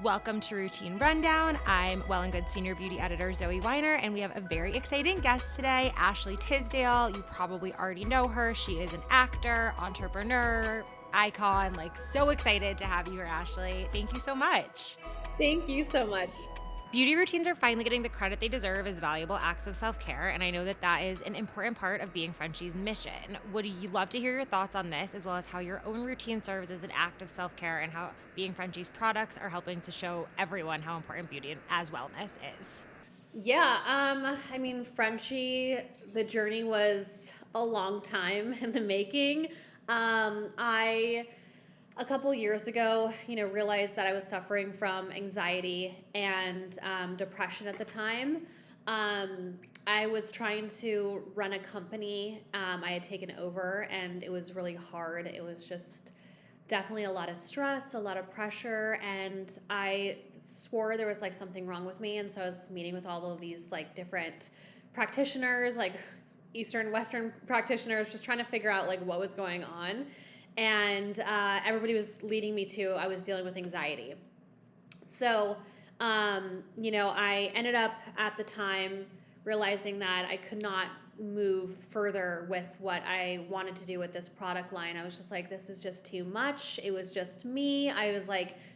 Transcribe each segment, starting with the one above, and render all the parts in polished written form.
Welcome to Routine Rundown. I'm Well+Good Senior Beauty Editor Zoë Weiner, and we have a very exciting guest today, Ashley Tisdale. You probably already know her. She is an actor, entrepreneur, icon. So excited to have you here, Ashley. Thank you so much. Thank you so much. Beauty routines are finally getting the credit they deserve as valuable acts of self-care, and I know that is an important part of being Frenshe's mission. Would you love to hear your thoughts on this, as well as how your own routine serves as an act of self-care and how being Frenshe's products are helping to show everyone how important beauty as wellness is? Frenshe, the journey was a long time in the making. I a couple years ago, realized that I was suffering from anxiety and depression at the time. I was trying to run a company I had taken over, and it was really hard. It was just definitely a lot of stress, a lot of pressure, and I swore there was something wrong with me. And so I was meeting with all of these different practitioners, Eastern, Western practitioners, just trying to figure out what was going on. And everybody was leading me to I was dealing with anxiety. So, I ended up at the time realizing that I could not move further with what I wanted to do with this product line. I was just like, this is just too much. It was just me. I was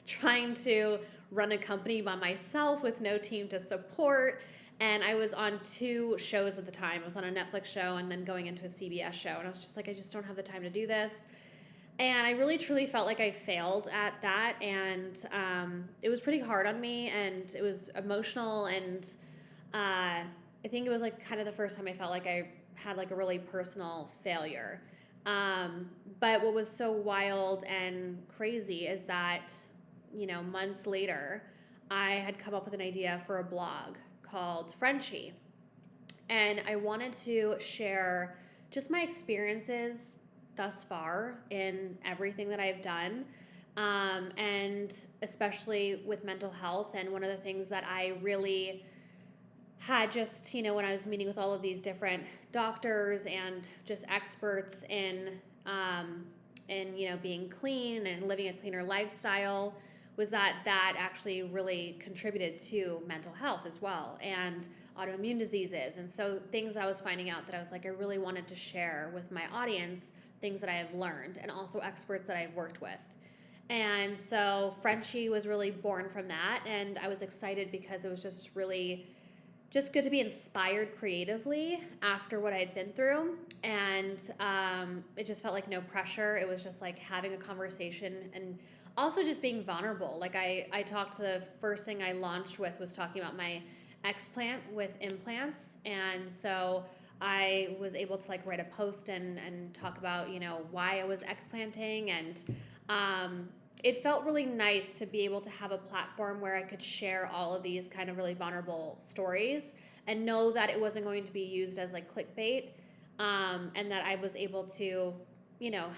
trying to run a company by myself with no team to support. And I was on two shows at the time. I was on a Netflix show and then going into a CBS show. And I was just like, I just don't have the time to do this. And I really truly felt like I failed at that. And it was pretty hard on me, and it was emotional. And I think it was kind of the first time I felt like I had a really personal failure. But what was so wild and crazy is that, months later, I had come up with an idea for a blog called Frenshe. And I wanted to share just my experiences thus far in everything that I've done, and especially with mental health. And one of the things that I really had just, when I was meeting with all of these different doctors and just experts in being clean and living a cleaner lifestyle, was that actually really contributed to mental health as well, and autoimmune diseases. And so things that I was finding out that I was I really wanted to share with my audience, things that I have learned, and also experts that I've worked with. And so Frenshe was really born from that, and I was excited because it was just really just good to be inspired creatively after what I'd been through. And it just felt like no pressure. It was just having a conversation, and also just being vulnerable. I talked to the first thing I launched with was talking about my explant with implants. And so I was able to write a post and talk about, why I was explanting. And it felt really nice to be able to have a platform where I could share all of these kind of really vulnerable stories and know that it wasn't going to be used as clickbait, and that I was able to,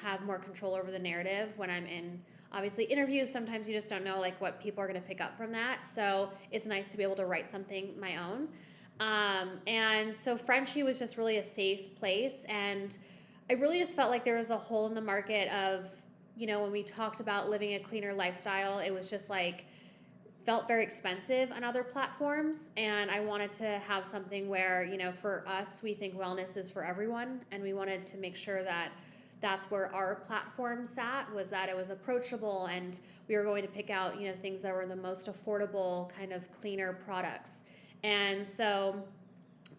have more control over the narrative when I'm in, obviously, interviews. Sometimes you just don't know what people are going to pick up from that. So it's nice to be able to write something my own. And so Frenshe was just really a safe place. And I really just felt like there was a hole in the market of, when we talked about living a cleaner lifestyle, it was just felt very expensive on other platforms. And I wanted to have something where, for us, we think wellness is for everyone. And we wanted to make sure that that's where our platform sat, was that it was approachable, and we were going to pick out, things that were the most affordable kind of cleaner products. And so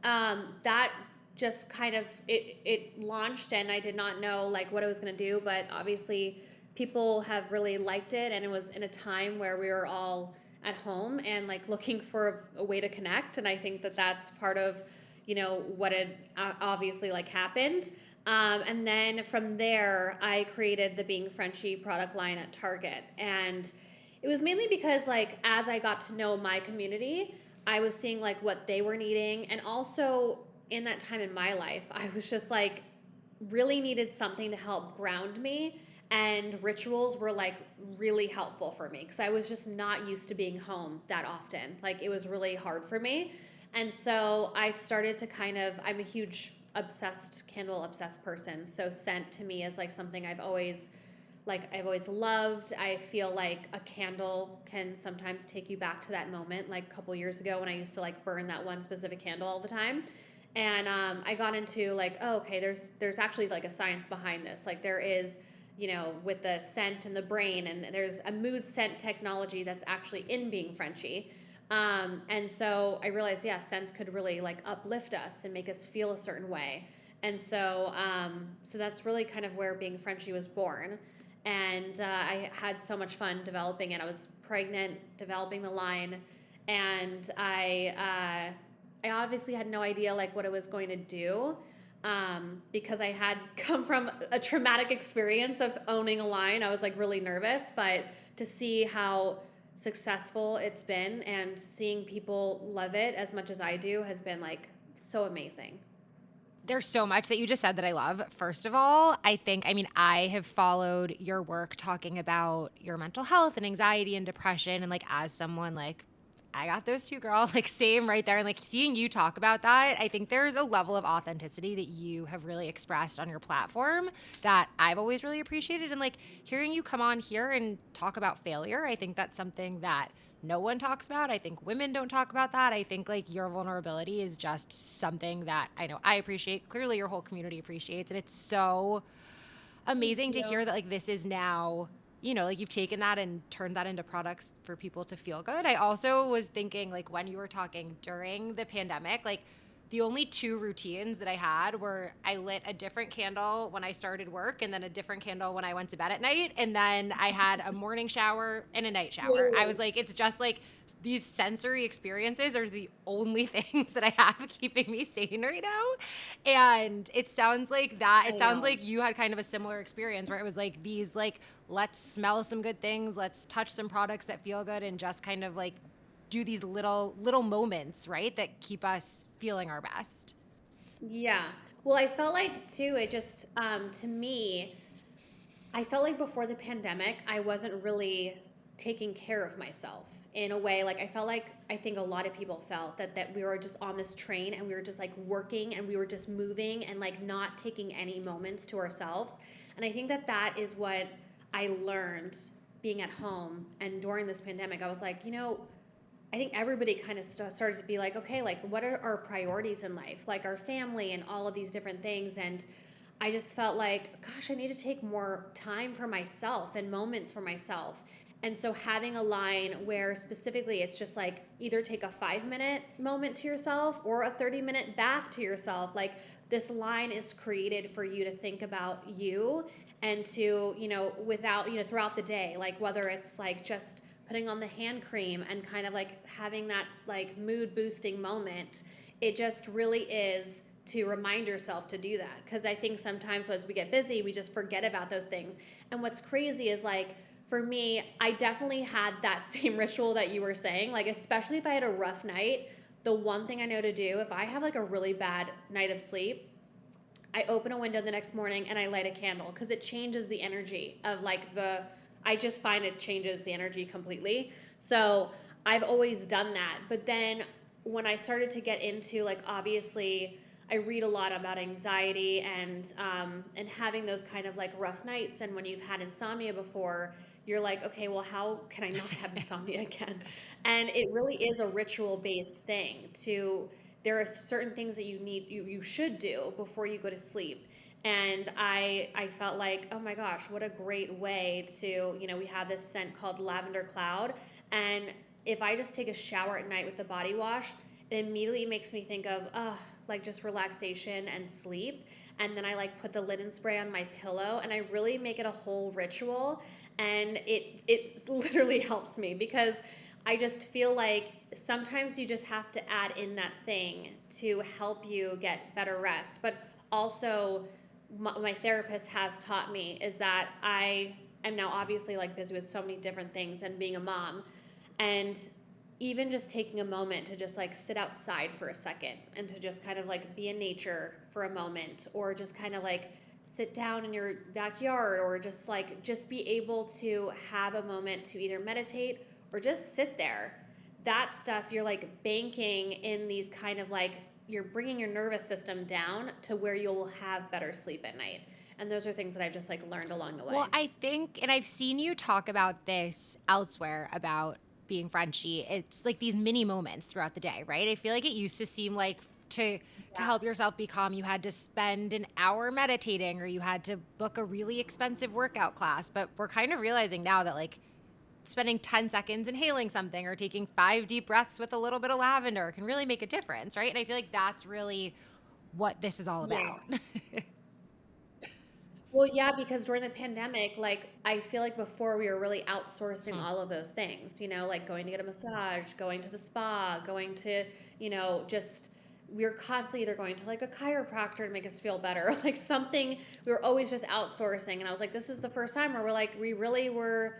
that just kind of, it launched, and I did not know what I was going to do, but obviously people have really liked it. And it was in a time where we were all at home and looking for a way to connect. And I think that that's part of, what had obviously happened. And then from there, I created the Being Frenshe product line at Target. And it was mainly because as I got to know my community, I was seeing what they were needing. And also in that time in my life, I was just really needed something to help ground me. And rituals were really helpful for me, because I was just not used to being home that often. It was really hard for me. And so I started to I'm a huge candle obsessed person. So scent to me is something I've always like I've always loved. I feel like a candle can sometimes take you back to that moment, like a couple years ago when I used to like burn that one specific candle all the time. And I got into like, oh, okay, there's actually like a science behind this. Like there is, with the scent and the brain, and there's a mood scent technology that's actually in being Frenshe. And so I realized, yeah, scents could really like uplift us and make us feel a certain way. And so that's really kind of where being Frenshe was born. And I had so much fun developing it. I was pregnant, developing the line, and I obviously had no idea like what it was going to do, because I had come from a traumatic experience of owning a line. I was like really nervous, but to see how successful it's been and seeing people love it as much as I do has been like so amazing. There's so much that you just said that I love. First of all, I have followed your work talking about your mental health and anxiety and depression. And like, as someone like, I got those two, girl, like, same right there. And like, seeing you talk about that, I think there's a level of authenticity that you have really expressed on your platform that I've always really appreciated. And like, hearing you come on here and talk about failure, I think that's something that no one talks about. I think women don't talk about that. I think like your vulnerability is just something that I know I appreciate. Clearly, your whole community appreciates. And it's so Thank amazing to you. hear that like this is now, like you've taken that and turned that into products for people to feel good. I also was thinking like when you were talking during the pandemic, like the only two routines that I had were I lit a different candle when I started work and then a different candle when I went to bed at night. And then I had a morning shower and a night shower. I was Really? like, it's just like these sensory experiences are the only things that I have keeping me sane right now. And it sounds like that. It I sounds know. like you had kind of a similar experience where it was like these, like, let's smell some good things, let's touch some products that feel good, and just kind of like do these little moments, right, that keep us feeling our best. Yeah. Well, I felt like too, it just, to me, I felt like before the pandemic, I wasn't really taking care of myself in a way. Like I felt like I think a lot of people felt that we were just on this train and we were just like working and we were just moving and like not taking any moments to ourselves. And I think that is what I learned being at home and during this pandemic. I was like, I think everybody kind of started to be like, okay, like what are our priorities in life? Like our family and all of these different things. And I just felt like, gosh, I need to take more time for myself and moments for myself. And so having a line where specifically it's just like either take a 5-minute moment to yourself or a 30-minute bath to yourself. Like this line is created for you to think about you and to, without, throughout the day, like whether it's like just putting on the hand cream and kind of like having that like mood boosting moment. It just really is to remind yourself to do that, because I think sometimes as we get busy we just forget about those things. And what's crazy is like for me, I definitely had that same ritual that you were saying, like especially if I had a rough night. The one thing I know to do if I have like a really bad night of sleep, I open a window the next morning and I light a candle, because it changes the energy of like I just find it changes the energy completely. So I've always done that. But then when I started to get into like, obviously I read a lot about anxiety and having those kind of like rough nights. And when you've had insomnia before, you're like, okay, well, how can I not have insomnia again? And it really is a ritual based thing to, there are certain things that you should do before you go to sleep. And I felt like, oh my gosh, what a great way to, we have this scent called lavender cloud. And if I just take a shower at night with the body wash, it immediately makes me think of, like just relaxation and sleep. And then I like put the linen spray on my pillow and I really make it a whole ritual. And it literally helps me, because I just feel like sometimes you just have to add in that thing to help you get better rest. But also, my therapist has taught me is that I am now obviously like busy with so many different things and being a mom, and even just taking a moment to just like sit outside for a second and to just kind of like be in nature for a moment, or just kind of like sit down in your backyard, or just be able to have a moment to either meditate or just sit there. That stuff, you're like banking in these kind of like, you're bringing your nervous system down to where you'll have better sleep at night. And those are things that I've just like learned along the way. Well, I think, and I've seen you talk about this elsewhere about being Frenshe. It's like these mini moments throughout the day, right? I feel like it used to seem like to Yeah. help yourself be calm, you had to spend an hour meditating or you had to book a really expensive workout class. But we're kind of realizing now that like spending 10 seconds inhaling something or taking 5 deep breaths with a little bit of lavender can really make a difference, right? And I feel like that's really what this is all Yeah. about. Well, yeah, because during the pandemic, like I feel like before we were really outsourcing Hmm. all of those things, like going to get a massage, going to the spa, going to, just we were constantly either going to like a chiropractor to make us feel better, like something we were always just outsourcing. And I was like, this is the first time where we really were,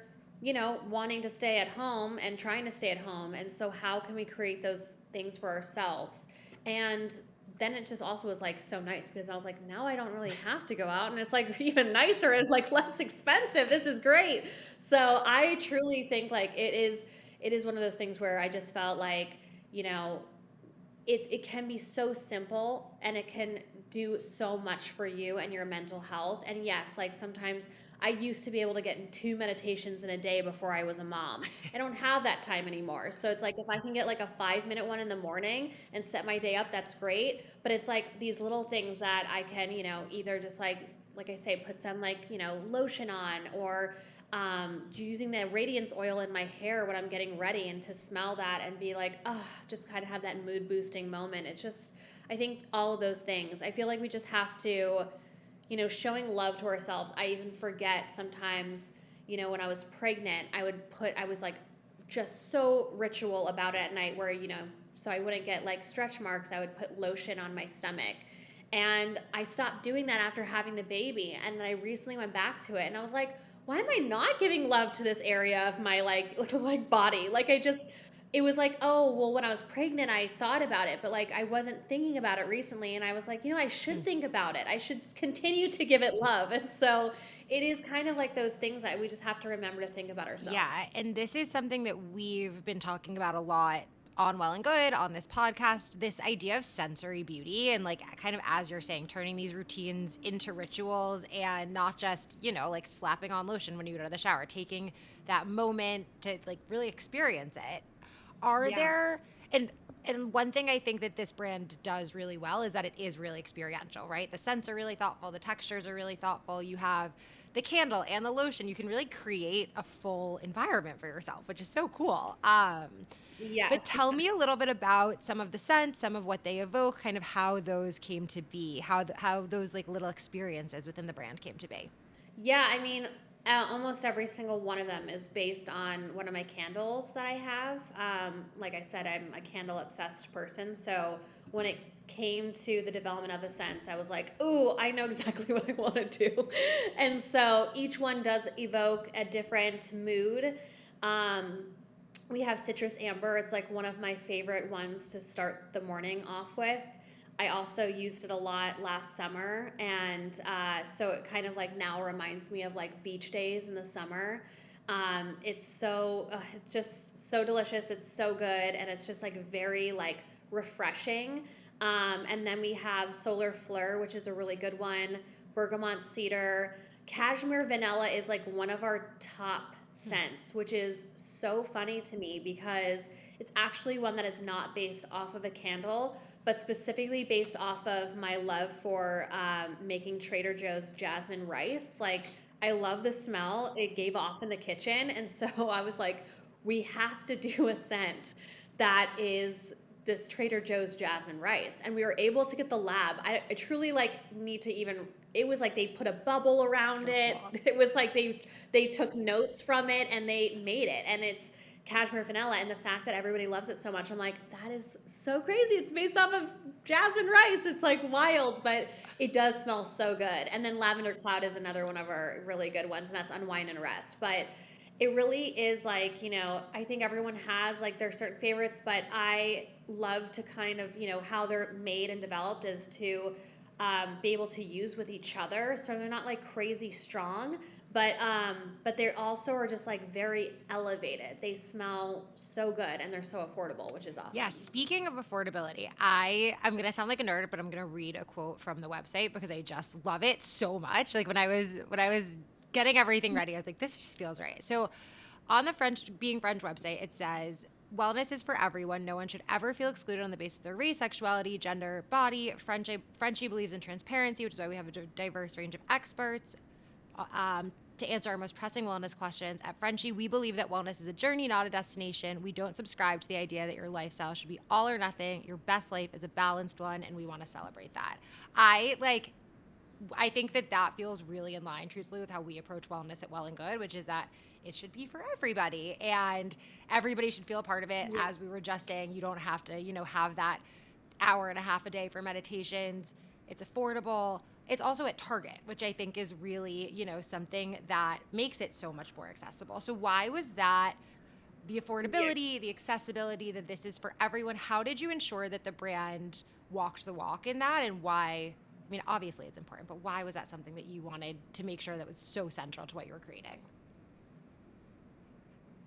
wanting to stay at home and trying to stay at home. And so how can we create those things for ourselves? And then it just also was like so nice because I was like, now I don't really have to go out, and it's like even nicer and like less expensive. This is great. So I truly think like it is one of those things where I just felt like, you know, it can be so simple and it can do so much for you and your mental health. And yes, like sometimes I used to be able to get in 2 meditations in a day before I was a mom. I don't have that time anymore. So it's like if I can get like a 5 minute one in the morning and set my day up, that's great. But it's like these little things that I can, either just like I say, put some like, lotion on, or using the radiance oil in my hair when I'm getting ready, and to smell that and be like, oh, just kind of have that mood boosting moment. It's just, I think all of those things. I feel like we just have to, showing love to ourselves. I even forget sometimes, when I was pregnant, I was like just so ritual about it at night where, so I wouldn't get like stretch marks, I would put lotion on my stomach. And I stopped doing that after having the baby. And then I recently went back to it and I was like, why am I not giving love to this area of my like body? Like it was like, oh, well, when I was pregnant, I thought about it, but like I wasn't thinking about it recently. And I was like, I should think about it. I should continue to give it love. And so it is kind of like those things that we just have to remember to think about Yeah, ourselves. and this is something that we've been talking about a lot on Well and Good on this podcast, this idea of sensory beauty and like kind of as you're saying, turning these routines into rituals and not just, like slapping on lotion when you get out of the shower, taking that moment to like really experience it. Are Yeah. there and one thing I think that this brand does really well is that it is really experiential, right? The scents are really thoughtful, the textures are really thoughtful. You have the candle and the lotion. You can really create a full environment for yourself, which is so cool. But Yes. tell me a little bit about some of the scents, some of what they evoke, kind of how those came to be, how those like little experiences within the brand came to be. Yeah, I mean, almost every single one of them is based on one of my candles that I have. Like I said, I'm a candle obsessed person. So when it came to the development of the scents, I was like, ooh, I know exactly what I want to do. And so each one does evoke a different mood. Um, we have citrus amber. It's like one of my favorite ones to start the morning off with. I also used it a lot last summer, and so it kind of like now reminds me of like beach days in the summer. It's just so delicious. It's so good, and it's just like very like refreshing. And then we have Solar Fleur, which is a really good one. Bergamot cedar, cashmere vanilla is like one of our top scents, which is so funny to me because it's actually one that is not based off of a candle, but specifically based off of my love for making Trader Joe's jasmine rice. Like, I love the smell it gave off in the kitchen. And so I was like, we have to do a scent that is this Trader Joe's jasmine rice. And we were able to get the lab. I truly like need to even, it was like they put a bubble around So it. cool. It was like they took notes from it and they made it. And it's cashmere vanilla, and the fact that everybody loves it so much, I'm like, that is so crazy. It's based off of jasmine rice. It's like wild, but it does smell so good. And then lavender cloud is another one of our really good ones, and that's unwind and rest. But it really is like, I think everyone has like their certain favorites, but I love to kind of, how they're made and developed is to be able to use with each other. So they're not like crazy strong, But they also are just like very elevated. They smell so good and they're so affordable, which is awesome. Yeah, speaking of affordability, I'm going to sound like a nerd, but I'm going to read a quote from the website because I just love it so much. Like when I was getting everything ready, I was like, this just feels right. So on the Being French website, it says, wellness is for everyone. No one should ever feel excluded on the basis of their race, sexuality, gender, body. Frenshe believes in transparency, which is why we have a diverse range of experts to answer our most pressing wellness questions. At Frenshe, we believe that wellness is a journey, not a destination. We don't subscribe to the idea that your lifestyle should be all or nothing. Your best life is a balanced one, and we want to celebrate that. I think that feels really in line, truthfully, with how we approach wellness at Well+Good, which is that it should be for everybody, and everybody should feel a part of it. Yeah. As we were just saying, you don't have to, have that hour and a half a day for meditations. It's affordable. It's also at Target, which I think is really, something that makes it so much more accessible. So why was that the affordability, the accessibility, that this is for everyone? How did you ensure that the brand walked the walk in that, and why? I mean, obviously it's important, but why was that something that you wanted to make sure that was so central to what you were creating?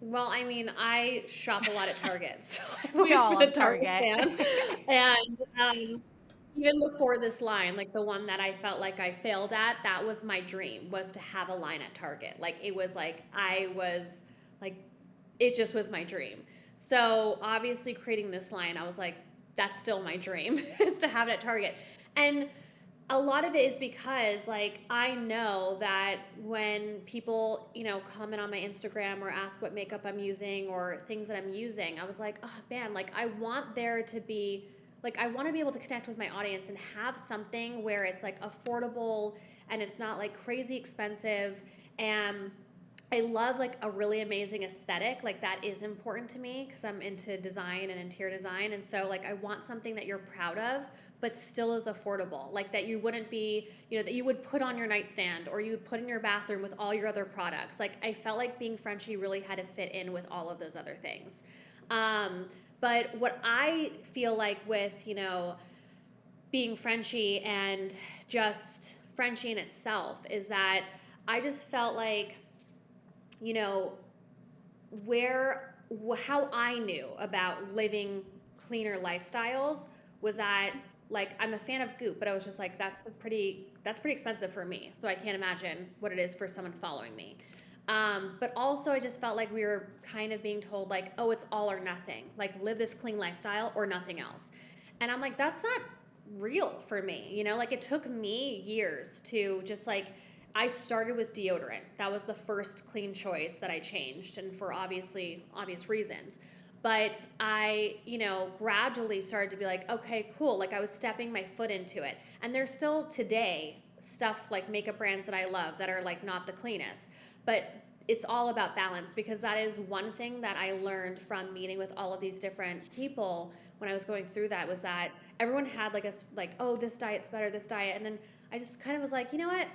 Well, I mean, I shop a lot at Target, so I've We always all been a love Target Target. fan. And even before this line, like the one that I felt like I failed at, that was my dream, was to have a line at Target. Like it was like I was like it just was my dream. So obviously creating this line, I was like, that's still my dream is to have it at Target. And a lot of it is because like I know that when people comment on my Instagram or ask what makeup I'm using or things that I'm using, I was like, oh man, like I want there to be like I want to be able to connect with my audience and have something where it's like affordable and it's not like crazy expensive. And I love like a really amazing aesthetic. Like that is important to me because I'm into design and interior design. And so like I want something that you're proud of, but still is affordable. Like that you wouldn't be, that you would put on your nightstand or you would put in your bathroom with all your other products. Like I felt like Being Frenshe really had to fit in with all of those other things. But what I feel like with, Being Frenshe and just Frenshe in itself is that I just felt like, you know, how I knew about living cleaner lifestyles was that like I'm a fan of Goop, but I was just like that's pretty expensive for me, so I can't imagine what it is for someone following me. But also I just felt like we were kind of being told like, oh, it's all or nothing, like live this clean lifestyle or nothing else, and I'm like that's not real for me, like it took me years to just like I started with deodorant. That was the first clean choice that I changed, and for obvious reasons. But I, gradually started to be like, okay, cool. Like I was stepping my foot into it. And there's still today stuff like makeup brands that I love that are like not the cleanest. But it's all about balance because that is one thing that I learned from meeting with all of these different people when I was going through that was that everyone had like, oh, this diet's better, this diet. And then I just kind of was like, you know what?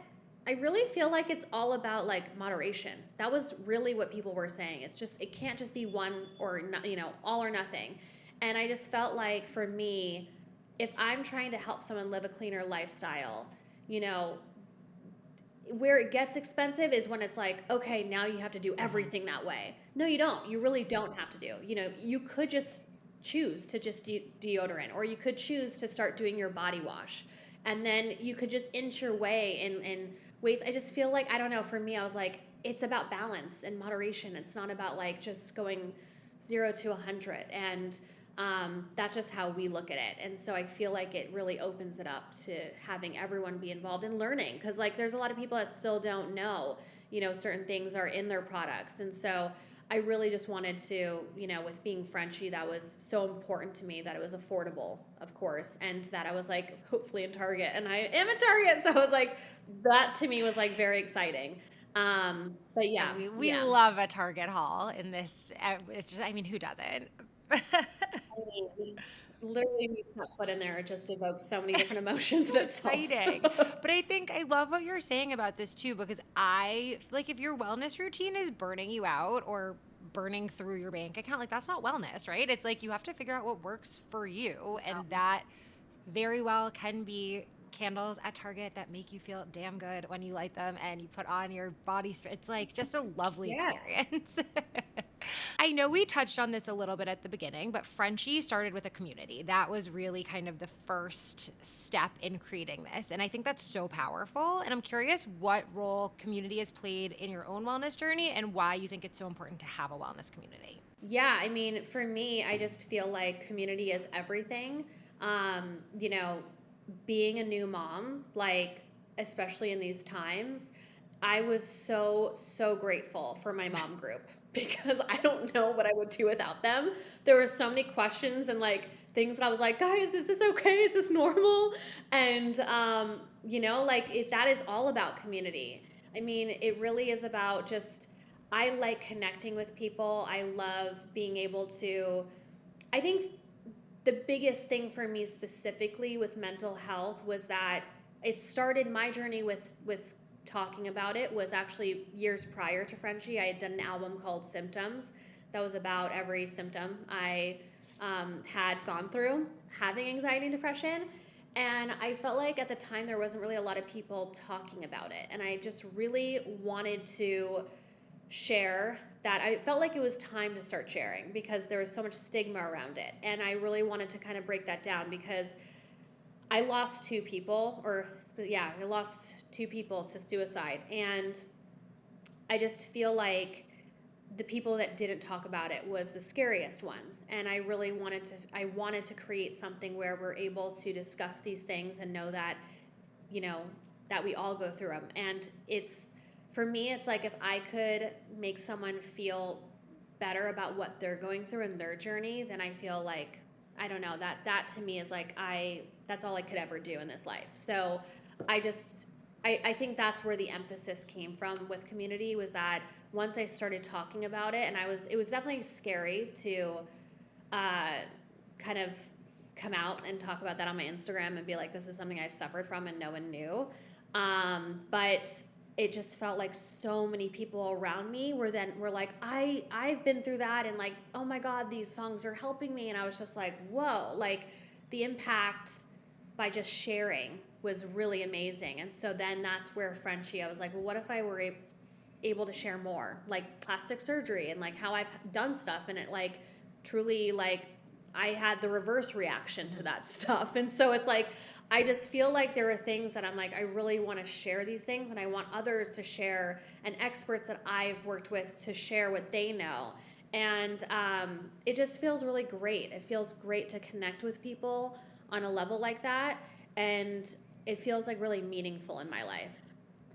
I really feel like it's all about like moderation. That was really what people were saying. It can't just be one or not, all or nothing. And I just felt like for me, if I'm trying to help someone live a cleaner lifestyle, where it gets expensive is when it's like, okay, now you have to do everything that way. No, you don't. You really don't have to do. You could just choose to just do deodorant, or you could choose to start doing your body wash. And then you could just inch your way in ways. I just feel like, I don't know, for me, I was like, it's about balance and moderation. It's not about like just going 0 to 100. And that's just how we look at it. And so I feel like it really opens it up to having everyone be involved in learning. Because like there's a lot of people that still don't know, certain things are in their products. And so I really just wanted to, with Being Frenshe, that was so important to me that it was affordable, of course, and that I was like, hopefully in Target, and I am in Target, so I was like, that to me was like very exciting. But yeah, We love a Target haul in this. It's just, I mean, who doesn't? I mean, literally we put in there, it just evokes so many different emotions So in itself. exciting. But I think I love what you're saying about this too, because I feel like if your wellness routine is burning you out or burning through your bank account, like that's not wellness, right? It's like you have to figure out what works for you, and that very well can be candles at Target that make you feel damn good when you light them and you put on your body spray. It's like just a lovely Yes. experience. I know we touched on this a little bit at the beginning, but Frenshe started with a community. That was really kind of the first step in creating this. And I think that's so powerful. And I'm curious what role community has played in your own wellness journey and why you think it's so important to have a wellness community. Yeah, I mean, for me, I just feel like community is everything. You know, being a new mom, like, especially in these times, I was so grateful for my mom group because I don't know what I would do without them. There were so many questions and like things that I was like, guys, is this okay? Is this normal? And, like that is all about community. I mean, it really is about just, I like connecting with people. I love being able to, I think the biggest thing for me specifically with mental health was that it started my journey with talking about it was actually years prior to Frenshe. I had done an album called Symptoms that was about every symptom I had gone through having anxiety and depression. And I felt like at the time there wasn't really a lot of people talking about it. And I just really wanted to share that. I felt like it was time to start sharing because there was so much stigma around it. And I really wanted to kind of break that down because I lost two people, I lost two people to suicide. And I just feel like the people that didn't talk about it was the scariest ones. And I really wanted to create something where we're able to discuss these things and know that, that we all go through them. And for me, it's like if I could make someone feel better about what they're going through in their journey, then I feel like, I don't know, that to me is like, that's all I could ever do in this life. So I think that's where the emphasis came from with community, was that once I started talking about it, and it was definitely scary to kind of come out and talk about that on my Instagram and be like, this is something I've suffered from and no one knew. But it just felt like so many people around me were like, I've been through that, and like, oh my God, these songs are helping me. And I was just like, whoa, like the impact by just sharing was really amazing. And so then that's where Frenshe, I was like, well, what if I were able to share more, like plastic surgery and like how I've done stuff, and it like truly, like I had the reverse reaction to that stuff. And so it's like, I just feel like there are things that I'm like, I really want to share these things, and I want others to share, and experts that I've worked with to share what they know. And it just feels really great. It feels great to connect with people on a level like that. And it feels like really meaningful in my life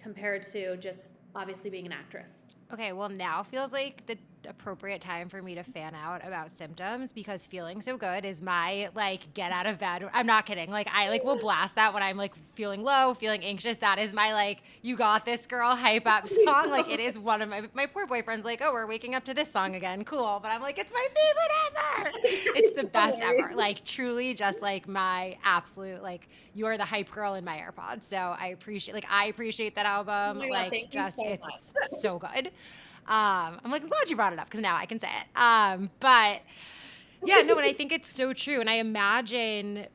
compared to just obviously being an actress. Okay, well, now feels like the appropriate time for me to fan out about Symptoms, because Feeling So Good is my like get out of bed. I'm not kidding. Like I like will blast that when I'm like feeling low, feeling anxious. That is my like, you got this girl hype up song. Like it is one of my poor boyfriend's like, oh, we're waking up to this song again. Cool. But I'm like, it's my favorite ever. It's the best ever. Like truly just like my absolute, like you are the hype girl in my AirPods. So I appreciate that Oh album. my God, Like thank you just so it's much. so good. I'm like, I'm glad you brought it up because now I can say it. But yeah, no, and I think it's so true. And I imagine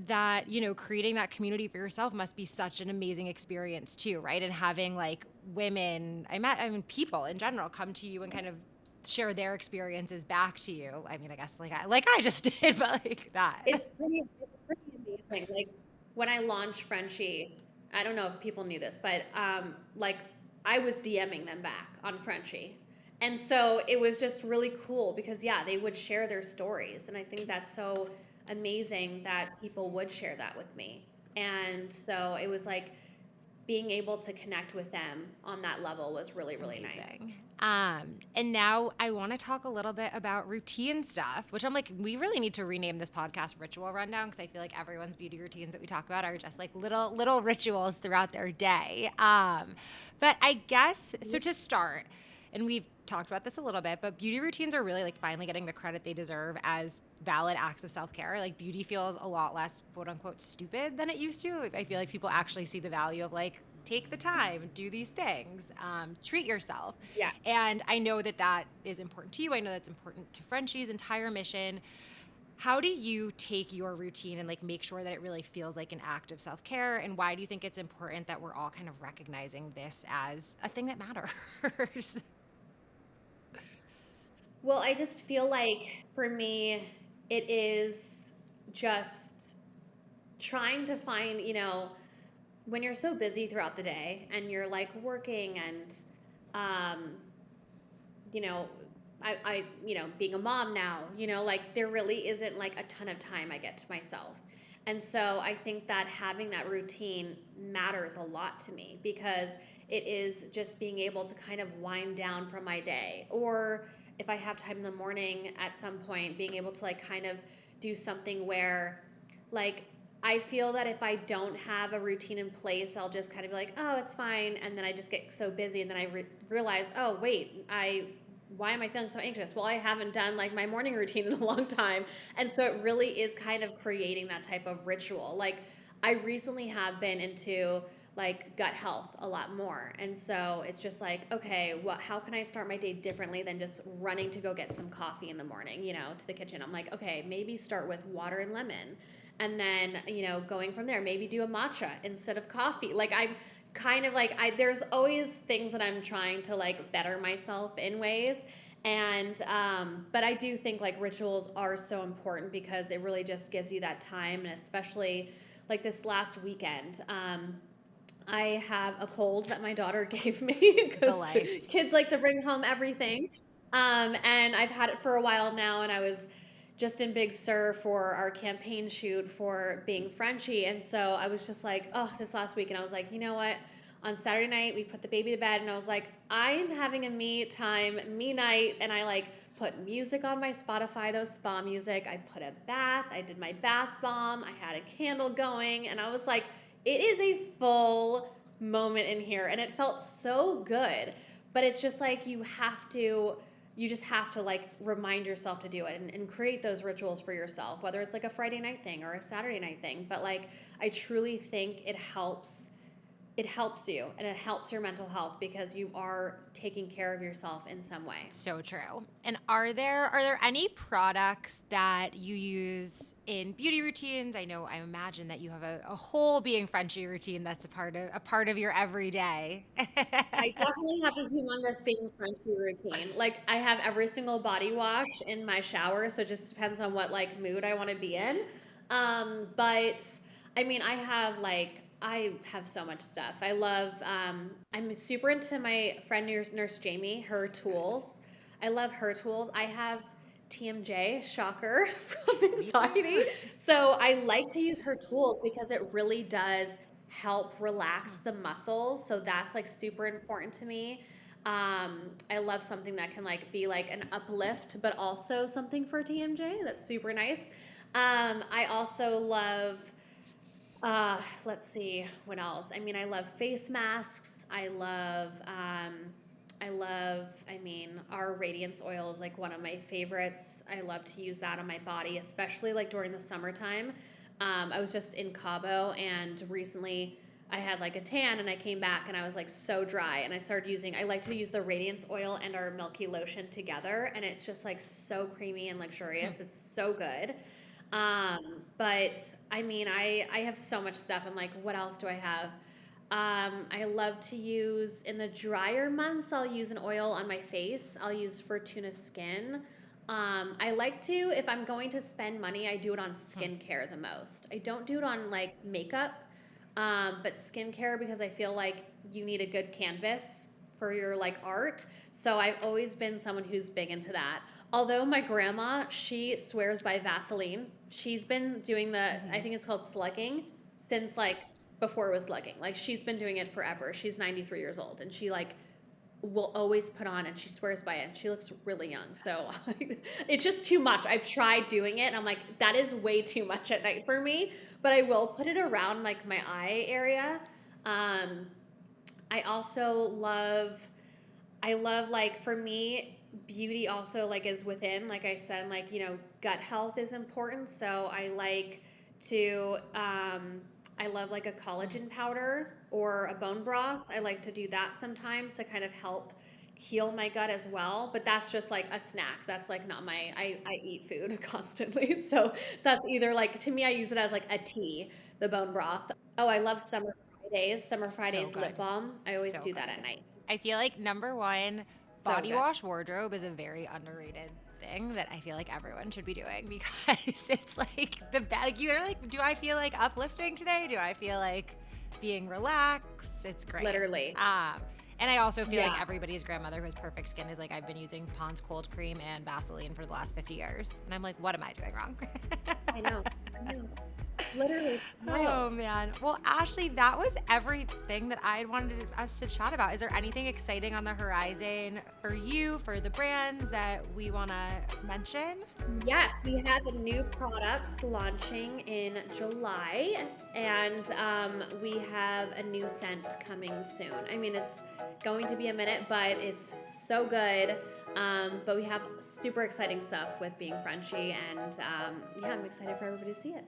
that, creating that community for yourself must be such an amazing experience too, right? And having like women, people in general come to you and kind of share their experiences back to you. I mean, I guess like I just did, but like that. It's pretty amazing. Like when I launched Frenshe, I don't know if people knew this, but like I was DMing them back on Frenshe. And so it was just really cool because yeah, they would share their stories. And I think that's so amazing that people would share that with me. And so it was like being able to connect with them on that level was really, really nice. And now I want to talk a little bit about routine stuff, which I'm like, we really need to rename this podcast Ritual Rundown, because I feel like everyone's beauty routines that we talk about are just like little rituals throughout their day. But I guess, so to start, and we've talked about this a little bit, but beauty routines are really like finally getting the credit they deserve as valid acts of self-care. Like beauty feels a lot less quote unquote stupid than it used to. I feel like people actually see the value of like, take the time, do these things, treat yourself. Yeah. And I know that is important to you. I know that's important to Frenshe's entire mission. How do you take your routine and like make sure that it really feels like an act of self-care? And why do you think it's important that we're all kind of recognizing this as a thing that matters? Well, I just feel like for me, it is just trying to find, when you're so busy throughout the day and you're like working and, um, you know, being a mom now, like there really isn't like a ton of time I get to myself. And so I think that having that routine matters a lot to me because it is just being able to kind of wind down from my day. Or if I have time in the morning at some point, being able to like kind of do something where like I feel that if I don't have a routine in place, I'll just kind of be like, oh, it's fine. And then I just get so busy. And then I realize, oh, wait, why am I feeling so anxious? Well, I haven't done like my morning routine in a long time. And so it really is kind of creating that type of ritual. Like I recently have been into like gut health a lot more. And so it's just like, okay, how can I start my day differently than just running to go get some coffee in the morning, to the kitchen? I'm like, okay, maybe start with water and lemon. And then, going from there, maybe do a matcha instead of coffee. Like I'm kind of like there's always things that I'm trying to like better myself in ways. And but I do think like rituals are so important because it really just gives you that time. And especially like this last weekend, I have a cold that my daughter gave me The because life. kids like to bring home everything. And I've had it for a while now, and I was just in Big Sur for our campaign shoot for being Frenshe. And so I was just like, oh, this last week. And I was like, you know what? On Saturday night, we put the baby to bed, and I was like, I am having a me time, me night. And I like put music on my Spotify, those spa music. I put a bath, I did my bath bomb, I had a candle going, and I was like, it is a full moment in here, and it felt so good. But it's just like you just have to like remind yourself to do it and create those rituals for yourself, whether it's like a Friday night thing or a Saturday night thing. But like I truly think it helps you and it helps your mental health because you are taking care of yourself in some way. So true. And are there any products that you use in beauty routines? I imagine that you have a whole being Frenchie routine that's a part of your everyday. I definitely have a humongous being Frenchie routine. Like I have every single body wash in my shower, so it just depends on what like mood I want to be in. But I mean, I have so much stuff. I'm super into my friend Nurse Jamie, her tools. I love her tools. I have TMJ, shocker, from Me too. anxiety. So I like to use her tools because it really does help relax the muscles. So that's like super important to me. I love something that can like be like an uplift, but also something for TMJ. That's super nice. I also love let's see what else. I mean, I love face masks. I mean, our radiance oil is like one of my favorites. I love to use that on my body, especially like during the summertime. I was just in Cabo and recently I had like a tan and I came back and I was like so dry and I like to use the radiance oil and our milky lotion together and it's just like so creamy and luxurious. It's so good. But I mean, I have so much stuff. I'm like, what else do I have? I love to use in the drier months. I'll use an oil on my face. I'll use Fortuna Skin. I like to, if I'm going to spend money, I do it on skincare the most. I don't do it on like makeup, but skincare because I feel like you need a good canvas for your like art. So I've always been someone who's big into that. Although my grandma, she swears by Vaseline. She's been doing I think it's called slugging, since like before it was slugging. Like she's been doing it forever. She's 93 years old and she like will always put on and she swears by it and she looks really young. So it's just too much. I've tried doing it and I'm like, that is way too much at night for me. But I will put it around like my eye area. Um, I also love like for me beauty also like is within like I said like gut health is important so I love like a collagen powder or a bone broth. I like to do that sometimes to kind of help heal my gut as well, but that's just like a snack. That's like not my I eat food constantly. So that's either like to me I use it as like a tea, the bone broth. Oh, I love Summer So Fridays lip good. balm. I always So do that at good. night. I feel like number one, So body good. wash wardrobe is a very underrated thing that I feel like everyone should be doing because it's like the bag. You're like, do I feel like uplifting today? Do I feel like being relaxed? It's great. Literally. And I also feel like Yeah. everybody's grandmother who has perfect skin is like, I've been using Pond's cold cream and Vaseline for the last 50 years. And I'm like, what am I doing wrong? I know. I know. Literally Oh wild. man. Well, Ashley, that was everything that I wanted us to chat about. Is there anything exciting on the horizon for you, for the brands that we want to mention? Yes, we have new products launching in July, and we have a new scent coming soon. I mean, it's going to be a minute, but it's so good. But we have super exciting stuff with being Frenshe, and yeah, I'm excited for everybody to see it.